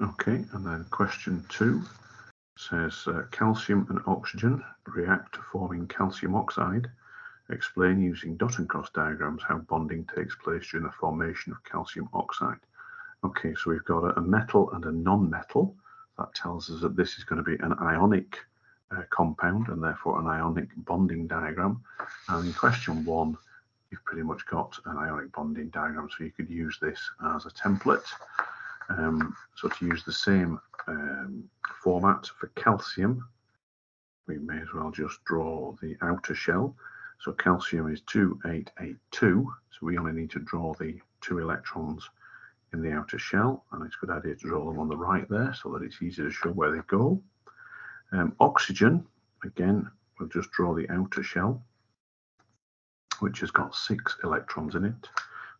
Okay, and then question 2 says calcium and oxygen react, forming calcium oxide. Explain using dot and cross diagrams how bonding takes place during the formation of calcium oxide. Okay, so we've got a metal and a non-metal. That tells us that this is going to be an ionic compound and therefore an ionic bonding diagram. And in question 1, you've pretty much got an ionic bonding diagram, so you could use this as a template. So to use the same format for calcium, we may as well just draw the outer shell. So calcium is 2882, so we only need to draw the 2 electrons in the outer shell, and it's a good idea to draw them on the right there so that it's easy to show where they go. Oxygen, again, we'll just draw the outer shell, which has got 6 electrons in it.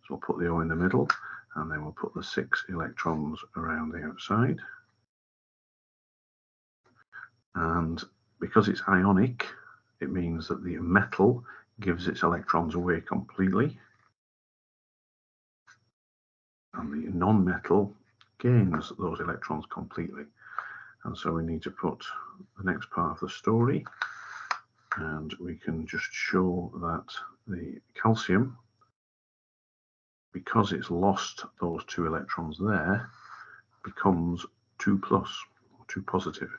So we'll put the O in the middle, and then we'll put the 6 electrons around the outside. And because it's ionic, it means that the metal gives its electrons away completely, and the non-metal gains those electrons completely. And so we need to put the next part of the story, and we can just show that the calcium, because it's lost those 2 electrons there, becomes 2 plus, or 2 positive,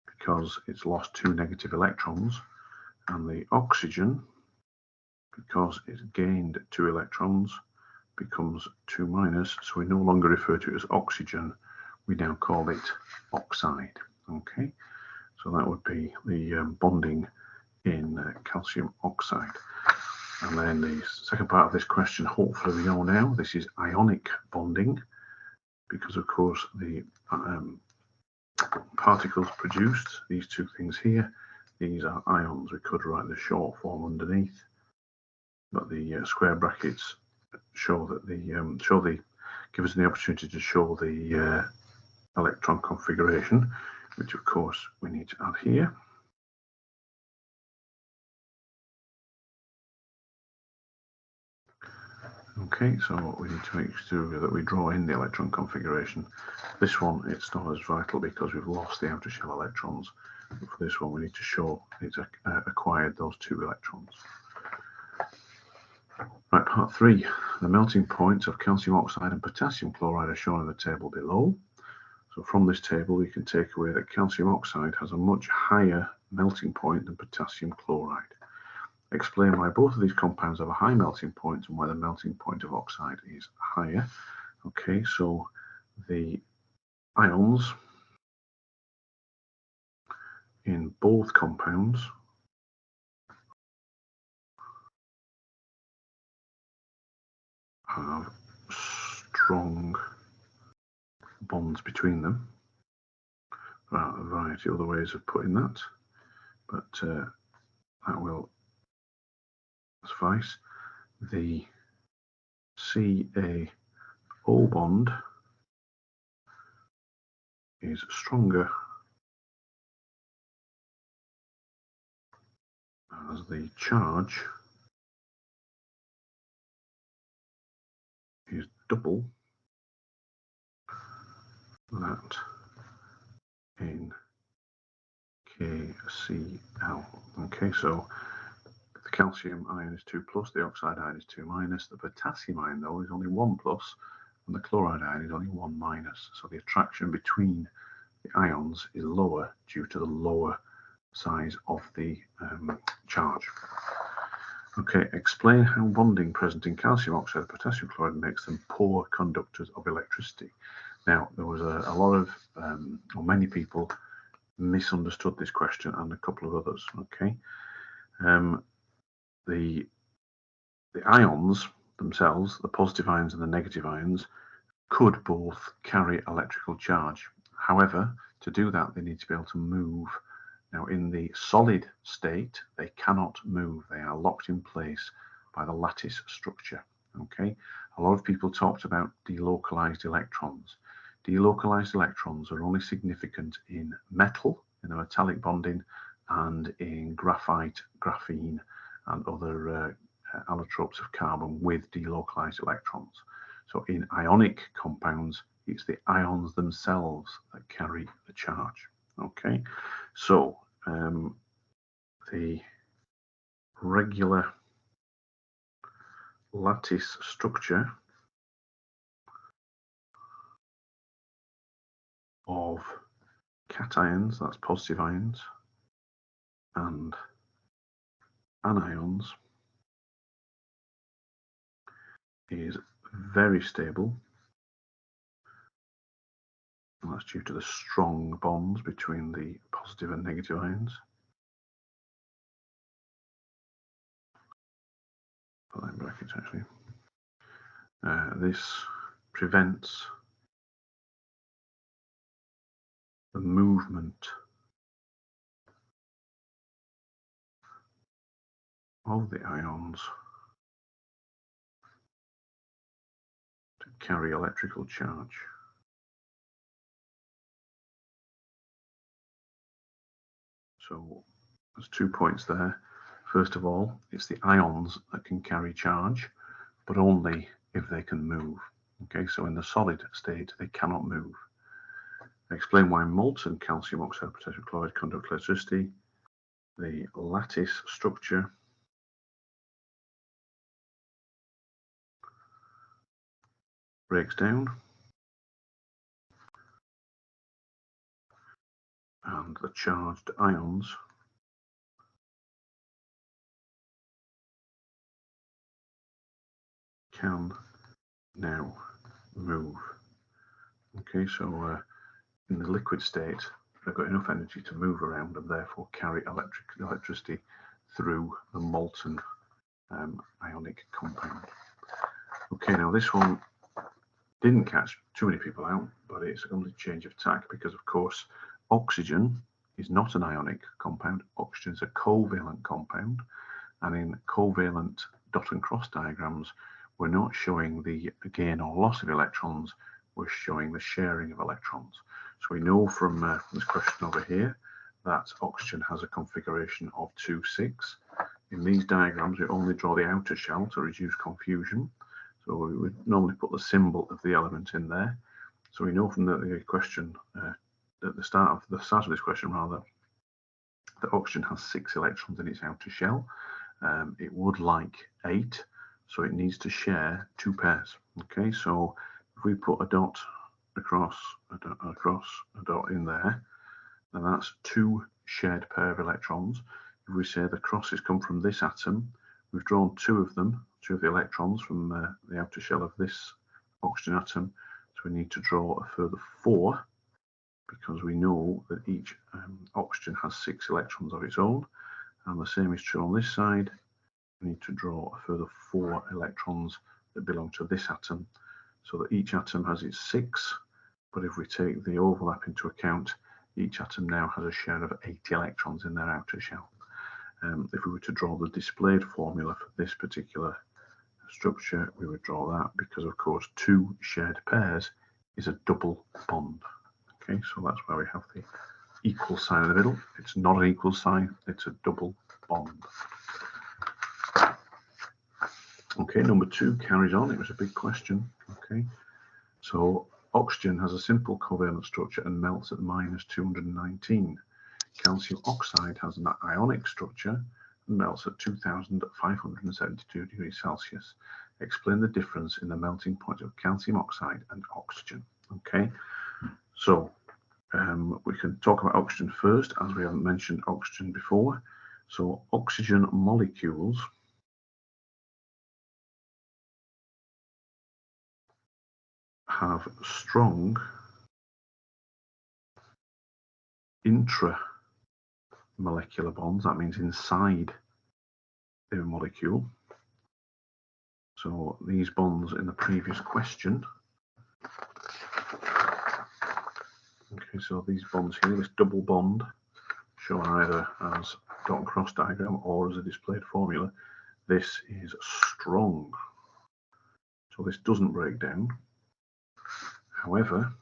because it's lost 2 negative electrons. And the oxygen, because it's gained 2 electrons, becomes 2 minus, so we no longer refer to it as oxygen, we now call it oxide. Okay, so that would be the bonding in calcium oxide. And then the second part of this question, hopefully we know now, this is ionic bonding, because of course the particles produced, these 2 things here, these are ions. We could write the short form underneath, but the square brackets show that give us the opportunity to show the electron configuration, which of course we need to add here. Okay, so we need to make sure that we draw in the electron configuration. This one, it's not as vital because we've lost the outer shell electrons. But for this one, we need to show it's acquired those 2 electrons. Right, part 3. The melting points of calcium oxide and potassium chloride are shown in the table below. So from this table, we can take away that calcium oxide has a much higher melting point than potassium chloride. Explain why both of these compounds have a high melting point and why the melting point of oxide is higher. Okay, so the ions in both compounds have strong bonds between them. There are a variety of other ways of putting that, but that will suffice. The CaO bond is stronger as the charge is double that in KCl. Okay, so the calcium ion is 2 plus, the oxide ion is 2 minus, the potassium ion though is only 1 plus, and the chloride ion is only 1 minus. So the attraction between the ions is lower due to the lower size of the charge. Okay, explain how bonding present in calcium oxide and potassium chloride makes them poor conductors of electricity. Now, there was a lot of, or many people misunderstood this question and a couple of others. Okay, the ions themselves, the positive ions and the negative ions, could both carry electrical charge. However, to do that, they need to be able to move. Now, in the solid state, they cannot move. They are locked in place by the lattice structure. Okay, a lot of people talked about delocalized electrons. Delocalized electrons are only significant in metal, in the metallic bonding, and in graphite, graphene, and other allotropes of carbon with delocalized electrons. So in ionic compounds, it's the ions themselves that carry the charge. Okay, so the regular lattice structure of cations, that's positive ions, and anions is very stable, and that's due to the strong bonds between the positive and negative ions. Put that in brackets actually. This prevents the movement of the ions to carry electrical charge. So there's 2 points there. First of all, it's the ions that can carry charge, but only if they can move. Okay, so in the solid state, they cannot move. I explain why molten calcium oxide potassium chloride conduct electricity. The lattice structure breaks down, and the charged ions can now move. Okay, so in the liquid state, they've got enough energy to move around and therefore carry electricity through the molten ionic compound. Okay, now this one didn't catch too many people out, but it's a complete change of tack because, of course, oxygen is not an ionic compound. Oxygen is a covalent compound, and in covalent dot and cross diagrams, we're not showing the gain or loss of electrons, we're showing the sharing of electrons. So we know from this question over here that oxygen has a configuration of 2,6. In these diagrams, we only draw the outer shell to reduce confusion. So we would normally put the symbol of the element in there. So we know from the question, at the start of this question rather, that oxygen has 6 electrons in its outer shell. It would like 8, so it needs to share 2 pairs. Okay, so if we put a dot across, a dot in there, then that's 2 shared pair of electrons. If we say the crosses come from this atom, we've drawn 2 of them, 2 of the electrons from the outer shell of this oxygen atom, so we need to draw a further 4, because we know that each oxygen has 6 electrons of its own, and the same is true on this side. We need to draw a further 4 electrons that belong to this atom, so that each atom has its 6, but if we take the overlap into account, each atom now has a share of 8 electrons in their outer shell. If we were to draw the displayed formula for this particular structure, we would draw that because, of course, 2 shared pairs is a double bond. Okay, so that's why we have the equal sign in the middle. It's not an equal sign, it's a double bond. Okay, number 2 carries on. It was a big question. Okay, so oxygen has a simple covalent structure and melts at -219. Calcium oxide has an ionic structure and melts at 2572 degrees Celsius. Explain the difference in the melting point of calcium oxide and oxygen. Okay, so we can talk about oxygen first, as we haven't mentioned oxygen before. So oxygen molecules have strong intramolecular bonds. That means inside the molecule. So these bonds in the previous question. Okay, so these bonds here, this double bond, shown either as dot and cross diagram or as a displayed formula. This is strong. So this doesn't break down. However,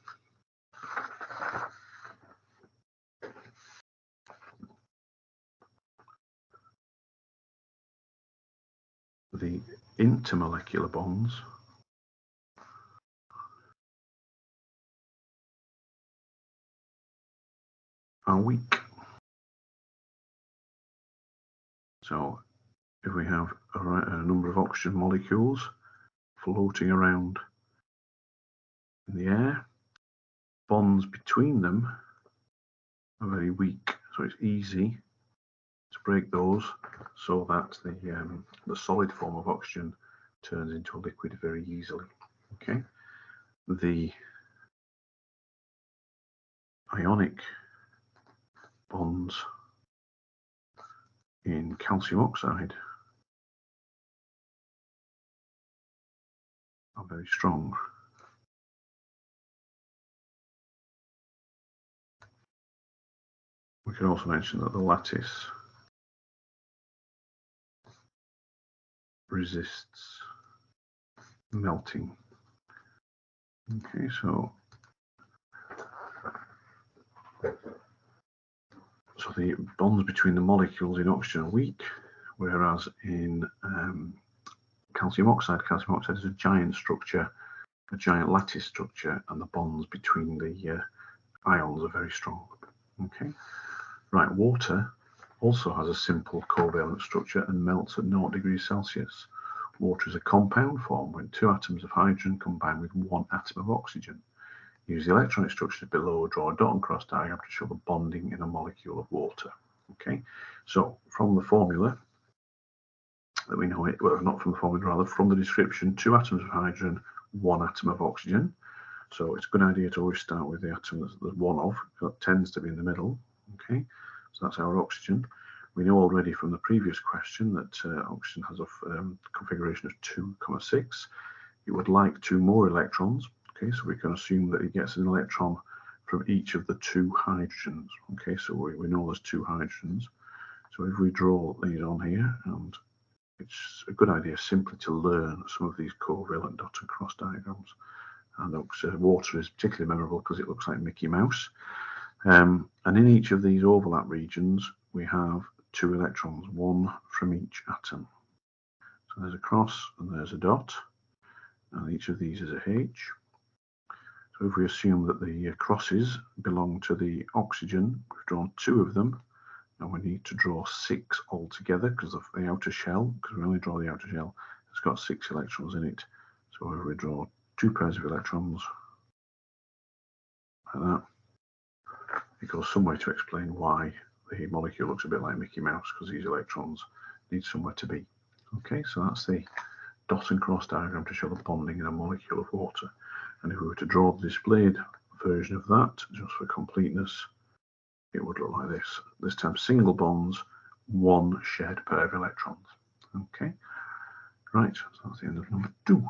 the intermolecular bonds are weak. So if we have a number of oxygen molecules floating around in the air, bonds between them are very weak, so it's easy to break those so that the solid form of oxygen turns into a liquid very easily. Okay, the ionic bonds in calcium oxide are very strong. We can also mention that the lattice resists melting. Okay, so the bonds between the molecules in oxygen are weak, whereas in calcium oxide is a giant structure, a giant lattice structure, and the bonds between the ions are very strong. Okay, right. Water also has a simple covalent structure and melts at 0 degrees Celsius. Water is a compound formed when 2 atoms of hydrogen combine with 1 atom of oxygen. Use the electronic structures below, draw a dot and cross diagram to show the bonding in a molecule of water. Okay, so from the formula that we know it, well, not from the formula, rather from the description, 2 atoms of hydrogen, 1 atom of oxygen. So it's a good idea to always start with the atom that there's one of, that tends to be in the middle. Okay, so that's our oxygen. We know already from the previous question that oxygen has a configuration of 2,6. It would like 2 more electrons. Okay, so we can assume that it gets an electron from each of the 2 hydrogens. Okay, so we know there's 2 hydrogens. So if we draw these on here, and it's a good idea simply to learn some of these covalent dot and cross diagrams. And water is particularly memorable because it looks like Mickey Mouse. And in each of these overlap regions, we have 2 electrons, 1 from each atom. So there's a cross and there's a dot, and each of these is a H. So if we assume that the crosses belong to the oxygen, we've drawn 2 of them, and we need to draw 6 altogether because of the outer shell, because we only draw the outer shell. It's got 6 electrons in it. So if we draw 2 pairs of electrons, like that, it goes some way to explain why the molecule looks a bit like Mickey Mouse, because these electrons need somewhere to be. Okay, so that's the dot and cross diagram to show the bonding in a molecule of water. And if we were to draw the displayed version of that, just for completeness, it would look like this. This time single bonds, 1 shared pair of electrons. Okay, right, so that's the end of number 2.